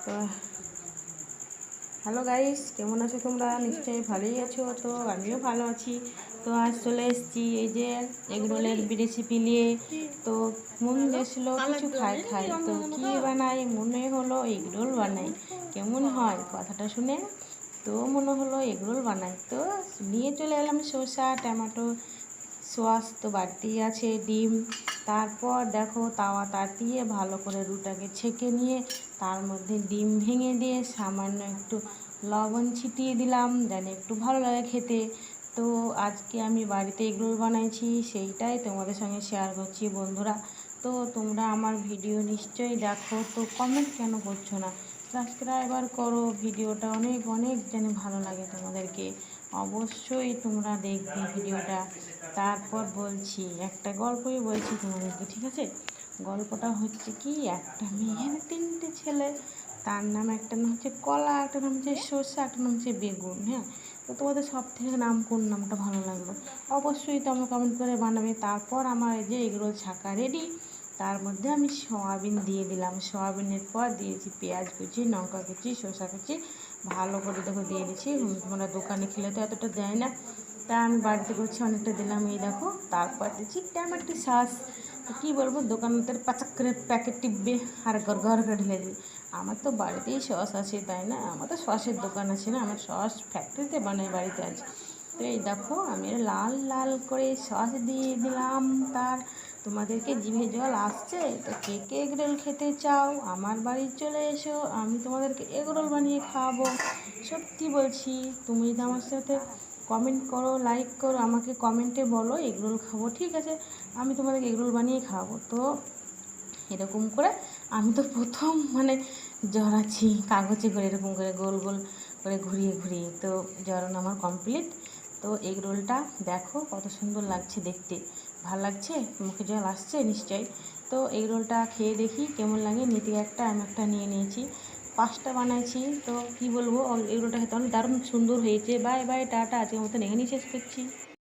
তো hello guys, কেমন আছো তোমরা? নিশ্চয়ই ভালোই আছো। তো আমিও ভালো আছি। তো আজ চলে এসেছি এই যে এগরোলের রেসিপি নিয়ে। তো মন যাচ্ছিল কিছু খাই খাই, তো কি বানাই, মনে হলো এগরোল বানাই। কেমন হয় কথাটা শুনে? তো মনে হলো এগরোল বানাই, তো নিয়ে চলে এলাম শসা, টমেটো, সস তো বাড়তেই আছে, ডিম। তারপর দেখো তাওয়া তাতিয়ে ভালো করে রুটাকে ছেঁকে নিয়ে তার মধ্যে ডিম ভেঙে দিয়ে সামান্য একটু লবণ ছিটিয়ে দিলাম, যেন একটু ভালো লাগে খেতে। তো আজকে আমি বাড়িতে এগরোল বানাইছি, সেইটাই তোমাদের সঙ্গে শেয়ার করছি বন্ধুরা। তো তোমরা আমার ভিডিও নিশ্চয়ই দেখো, তো কমেন্ট কেন করছো না? সাবস্ক্রাইবার করো, ভিডিওটা অনেক অনেক যেন ভালো লাগে তোমাদেরকে। অবশ্যই তোমরা দেখবে ভিডিওটা। তারপর বলছি, একটা গল্পই বলছি তোমাদেরকে, ঠিক আছে? গল্পটা হচ্ছে কি, একটা মেয়ের তিনটে ছেলে। তার নাম, একটা নাম হচ্ছে কলা, একটা নাম হচ্ছে সর্ষে, একটা নাম হচ্ছে বেগুন। হ্যাঁ, তো তোমাদের সব থেকে নাম কোন নামটা ভালো লাগলো অবশ্যই তোমরা কমেন্ট করে বানাবে। তারপর আমার এই যে এগুলো ছাকা রেডি। তার মধ্যে আমি সয়াবিন দিয়ে দিলাম, সয়াবিনের পর দিয়েছি পেঁয়াজ কুচি, লঙ্কা কুচি, শসা কুচি, ভালো করে দেখো দিয়ে দিচ্ছি। তোমরা দোকানে খেলে তো এতটা দেয় না, তা আমি বাড়িতে করছি, অনেকটা দিলাম। এই দেখো, তারপর দিচ্ছি টমেটো সস। কী বলবো, দোকানদার পাচাক করে প্যাকেট টিপবে আর ঘর ঘর করে ঢেলে দিবে। আমার তো বাড়িতেই সস আছে, তাই না? আমার তো সসের দোকান আছে না, আমার সস ফ্যাক্টরিতে বানাই, বাড়িতে আছে। তো এই দেখো, আমি লাল লাল করে সস দিয়ে দিলাম। তার তোমাদেরকে জিভে জল আসছে? তো কে কে এগরোল খেতে চাও আমার বাড়ি চলে এসো, আমি তোমাদেরকে এগরোল বানিয়ে খাওয়াবো। সত্যি বলছি, তুমি যদি আমার সাথে কমেন্ট করো, লাইক করো, আমাকে কমেন্টে বলো এগরোল খাবো, ঠিক আছে? আমি তোমাদেরকে এগরোল বানিয়ে খাওয়াবো। তো এরকম করে আমি তো প্রথম জড়াচ্ছি কাগজে করে, এরকম করে গোল গোল করে ঘুরিয়ে ঘুরিয়ে। তো জড়ানো আমার কমপ্লিট। তো এগ রোলটা দেখো কত সুন্দর লাগছে দেখতে, ভাল লাগছে, মুখে জল আসছে নিশ্চয়ই। তো এগ রোলটা খেয়ে দেখি কেমন লাগে। নিতে একটা, আমি একটা নিয়ে নিয়েছি, 5টা বানাইছি। তো কি বলবো, এগ রোলটা খেতে অনেক দারুণ সুন্দর হয়েছে। বাই বাই, টাটা, আজকের মতন এখানেই শেষ করছি।